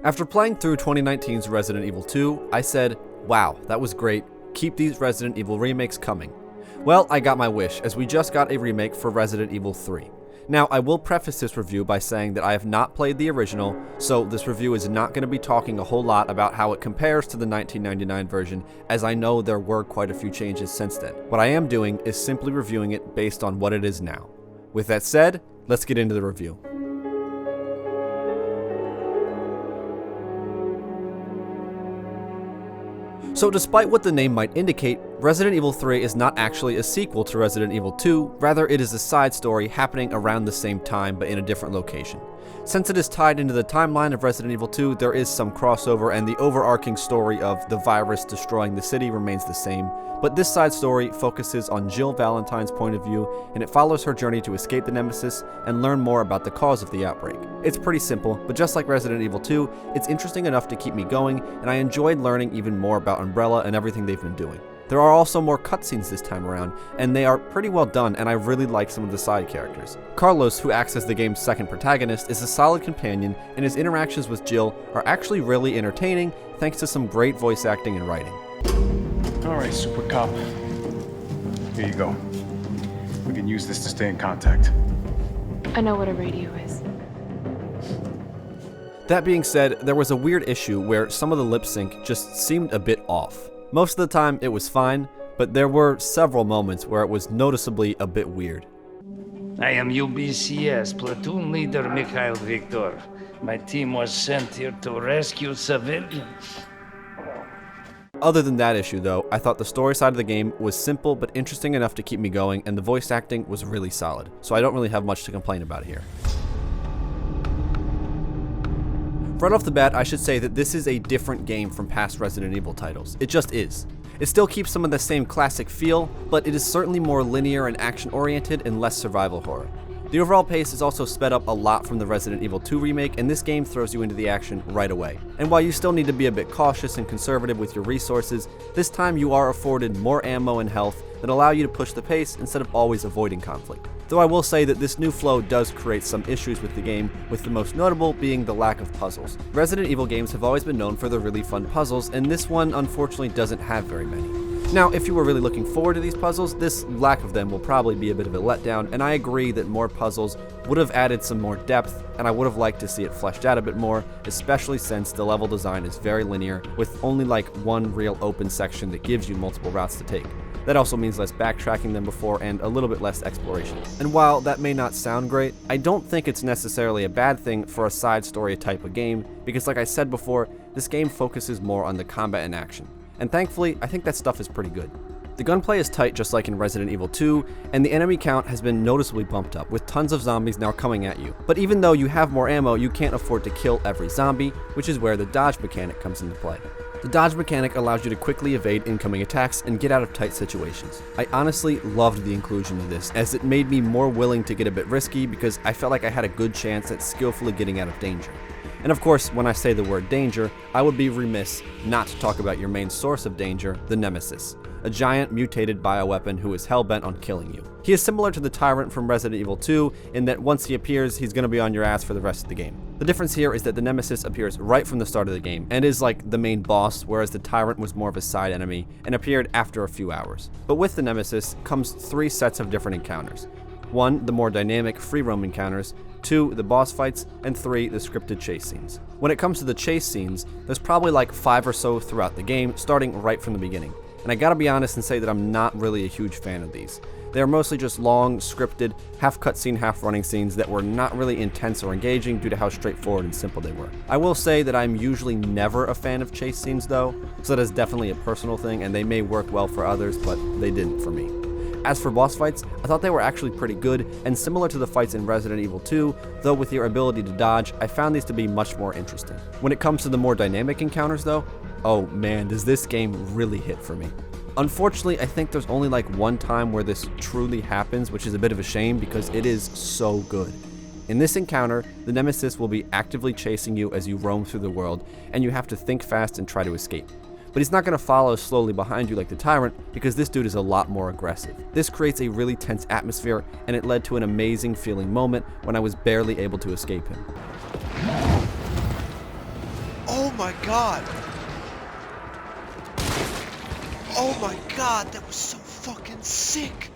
After playing through 2019's Resident Evil 2, I said, wow, that was great, keep these Resident Evil remakes coming. Well, I got my wish, as we just got a remake for Resident Evil 3. Now, I will preface this review by saying that I have not played the original, so this review is not going to be talking a whole lot about how it compares to the 1999 version, as I know there were quite a few changes since then. What I am doing is simply reviewing it based on what it is now. With that said, let's get into the review. So despite what the name might indicate, Resident Evil 3 is not actually a sequel to Resident Evil 2, rather it is a side story happening around the same time but in a different location. Since it is tied into the timeline of Resident Evil 2, there is some crossover and the overarching story of the virus destroying the city remains the same, but this side story focuses on Jill Valentine's point of view and it follows her journey to escape the Nemesis and learn more about the cause of the outbreak. It's pretty simple, but just like Resident Evil 2, it's interesting enough to keep me going and I enjoyed learning even more about Umbrella and everything they've been doing. There are also more cutscenes this time around, and they are pretty well done, and I really like some of the side characters. Carlos, who acts as the game's second protagonist, is a solid companion, and his interactions with Jill are actually really entertaining, thanks to some great voice acting and writing. Alright, Super Cop. Here you go. We can use this to stay in contact. I know what a radio is. That being said, there was a weird issue where some of the lip sync just seemed a bit off. Most of the time it was fine, but there were several moments where it was noticeably a bit weird. I am UBCS platoon leader Mikhail Viktor. My team was sent here to rescue civilians. Other than that issue though, I thought the story side of the game was simple but interesting enough to keep me going, and the voice acting was really solid, so I don't really have much to complain about here. Right off the bat, I should say that this is a different game from past Resident Evil titles. It just is. It still keeps some of the same classic feel, but it is certainly more linear and action-oriented and less survival horror. The overall pace is also sped up a lot from the Resident Evil 2 remake, and this game throws you into the action right away. And while you still need to be a bit cautious and conservative with your resources, this time you are afforded more ammo and health that allow you to push the pace instead of always avoiding conflict. Though I will say that this new flow does create some issues with the game, with the most notable being the lack of puzzles. Resident Evil games have always been known for their really fun puzzles, and this one unfortunately doesn't have very many. Now, if you were really looking forward to these puzzles, this lack of them will probably be a bit of a letdown, and I agree that more puzzles would have added some more depth, and I would have liked to see it fleshed out a bit more, especially since the level design is very linear, with only like one real open section that gives you multiple routes to take. That also means less backtracking than before and a little bit less exploration. And while that may not sound great, I don't think it's necessarily a bad thing for a side story type of game, because like I said before, this game focuses more on the combat and action. And thankfully, I think that stuff is pretty good. The gunplay is tight just like in Resident Evil 2, and the enemy count has been noticeably bumped up, with tons of zombies now coming at you. But even though you have more ammo, you can't afford to kill every zombie, which is where the dodge mechanic comes into play. The dodge mechanic allows you to quickly evade incoming attacks and get out of tight situations. I honestly loved the inclusion of this, as it made me more willing to get a bit risky because I felt like I had a good chance at skillfully getting out of danger. And of course, when I say the word danger, I would be remiss not to talk about your main source of danger, the Nemesis, a giant mutated bioweapon who is hell-bent on killing you. He is similar to the Tyrant from Resident Evil 2 in that once he appears, he's going to be on your ass for the rest of the game. The difference here is that the Nemesis appears right from the start of the game and is like the main boss, whereas the Tyrant was more of a side enemy and appeared after a few hours. But with the Nemesis comes 3 sets of different encounters. 1, the more dynamic free roam encounters, 2, the boss fights, and 3, the scripted chase scenes. When it comes to the chase scenes, there's probably like 5 or so throughout the game, starting right from the beginning. And I gotta be honest and say that I'm not really a huge fan of these. They are mostly just long, scripted, half cutscene, half running scenes that were not really intense or engaging due to how straightforward and simple they were. I will say that I'm usually never a fan of chase scenes though, so that is definitely a personal thing and they may work well for others, but they didn't for me. As for boss fights, I thought they were actually pretty good and similar to the fights in Resident Evil 2, though with your ability to dodge, I found these to be much more interesting. When it comes to the more dynamic encounters though, oh man, does this game really hit for me. Unfortunately, I think there's only like one time where this truly happens, which is a bit of a shame because it is so good. In this encounter, the Nemesis will be actively chasing you as you roam through the world, and you have to think fast and try to escape. But he's not going to follow slowly behind you like the Tyrant, because this dude is a lot more aggressive. This creates a really tense atmosphere, and it led to an amazing feeling moment when I was barely able to escape him. Oh my god! Oh my god, that was so fucking sick!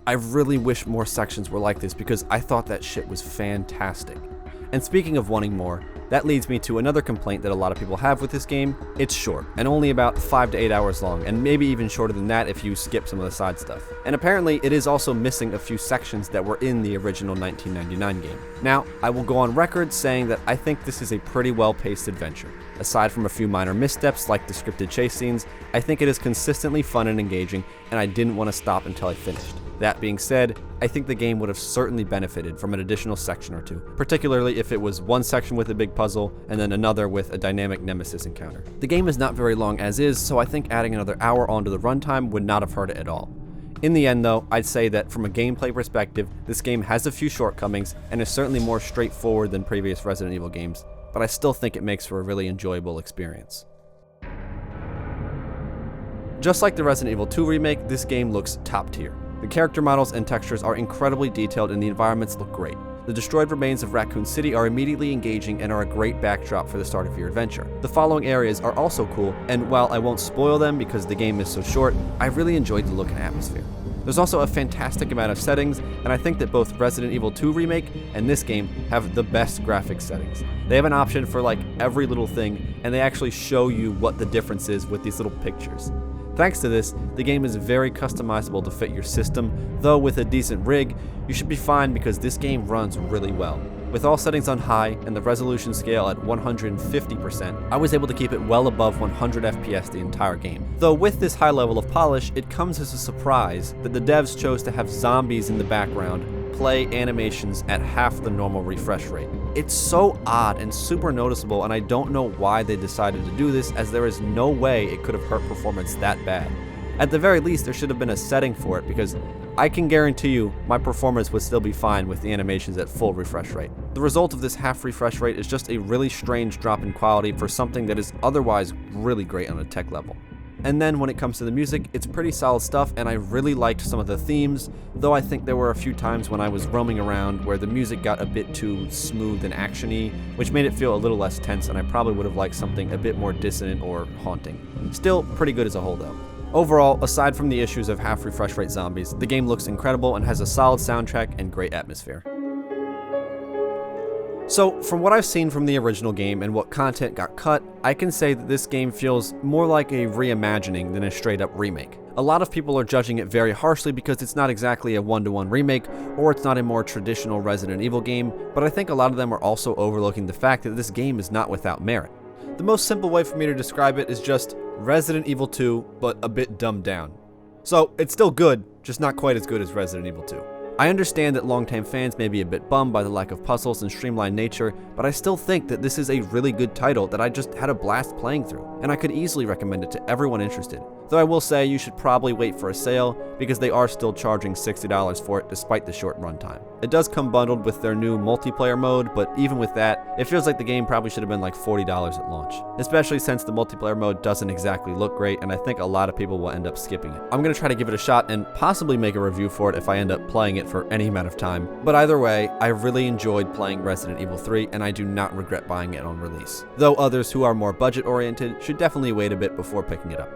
I really wish more sections were like this because I thought that shit was fantastic. And speaking of wanting more, that leads me to another complaint that a lot of people have with this game. It's short, and only about 5 to 8 hours long, and maybe even shorter than that if you skip some of the side stuff. And apparently, it is also missing a few sections that were in the original 1999 game. Now, I will go on record saying that I think this is a pretty well-paced adventure. Aside from a few minor missteps like the scripted chase scenes, I think it is consistently fun and engaging, and I didn't want to stop until I finished. That being said, I think the game would have certainly benefited from an additional section or two, particularly if it was one section with a big puzzle and then another with a dynamic nemesis encounter. The game is not very long as is, so I think adding another hour onto the runtime would not have hurt it at all. In the end though, I'd say that from a gameplay perspective, this game has a few shortcomings and is certainly more straightforward than previous Resident Evil games, but I still think it makes for a really enjoyable experience. Just like the Resident Evil 2 remake, this game looks top tier. The character models and textures are incredibly detailed and the environments look great. The destroyed remains of Raccoon City are immediately engaging and are a great backdrop for the start of your adventure. The following areas are also cool, and while I won't spoil them because the game is so short, I really enjoyed the look and atmosphere. There's also a fantastic amount of settings, and I think that both Resident Evil 2 Remake and this game have the best graphics settings. They have an option for like every little thing, and they actually show you what the difference is with these little pictures. Thanks to this, the game is very customizable to fit your system, though with a decent rig, you should be fine because this game runs really well. With all settings on high and the resolution scale at 150%, I was able to keep it well above 100 FPS the entire game. Though with this high level of polish, it comes as a surprise that the devs chose to have zombies in the background play animations at half the normal refresh rate. It's so odd and super noticeable, and I don't know why they decided to do this, as there is no way it could have hurt performance that bad. At the very least, there should have been a setting for it, because I can guarantee you my performance would still be fine with the animations at full refresh rate. The result of this half refresh rate is just a really strange drop in quality for something that is otherwise really great on a tech level. And then when it comes to the music, it's pretty solid stuff, and I really liked some of the themes, though I think there were a few times when I was roaming around where the music got a bit too smooth and action-y, which made it feel a little less tense, and I probably would have liked something a bit more dissonant or haunting. Still pretty good as a whole though. Overall, aside from the issues of half refresh rate zombies, the game looks incredible and has a solid soundtrack and great atmosphere. So, from what I've seen from the original game and what content got cut, I can say that this game feels more like a reimagining than a straight up remake. A lot of people are judging it very harshly because it's not exactly a one-to-one remake, or it's not a more traditional Resident Evil game, but I think a lot of them are also overlooking the fact that this game is not without merit. The most simple way for me to describe it is just Resident Evil 2, but a bit dumbed down. So, it's still good, just not quite as good as Resident Evil 2. I understand that longtime fans may be a bit bummed by the lack of puzzles and streamlined nature, but I still think that this is a really good title that I just had a blast playing through, and I could easily recommend it to everyone interested. Though I will say you should probably wait for a sale, because they are still charging $60 for it despite the short runtime. It does come bundled with their new multiplayer mode, but even with that, it feels like the game probably should have been like $40 at launch. Especially since the multiplayer mode doesn't exactly look great, and I think a lot of people will end up skipping it. I'm going to try to give it a shot and possibly make a review for it if I end up playing it for any amount of time. But either way, I really enjoyed playing Resident Evil 3, and I do not regret buying it on release. Though others who are more budget oriented should definitely wait a bit before picking it up.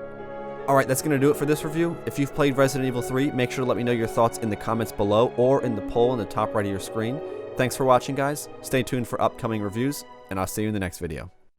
Alright, that's going to do it for this review. If you've played Resident Evil 3, make sure to let me know your thoughts in the comments below or in the poll in the top right of your screen. Thanks for watching, guys. Stay tuned for upcoming reviews, and I'll see you in the next video.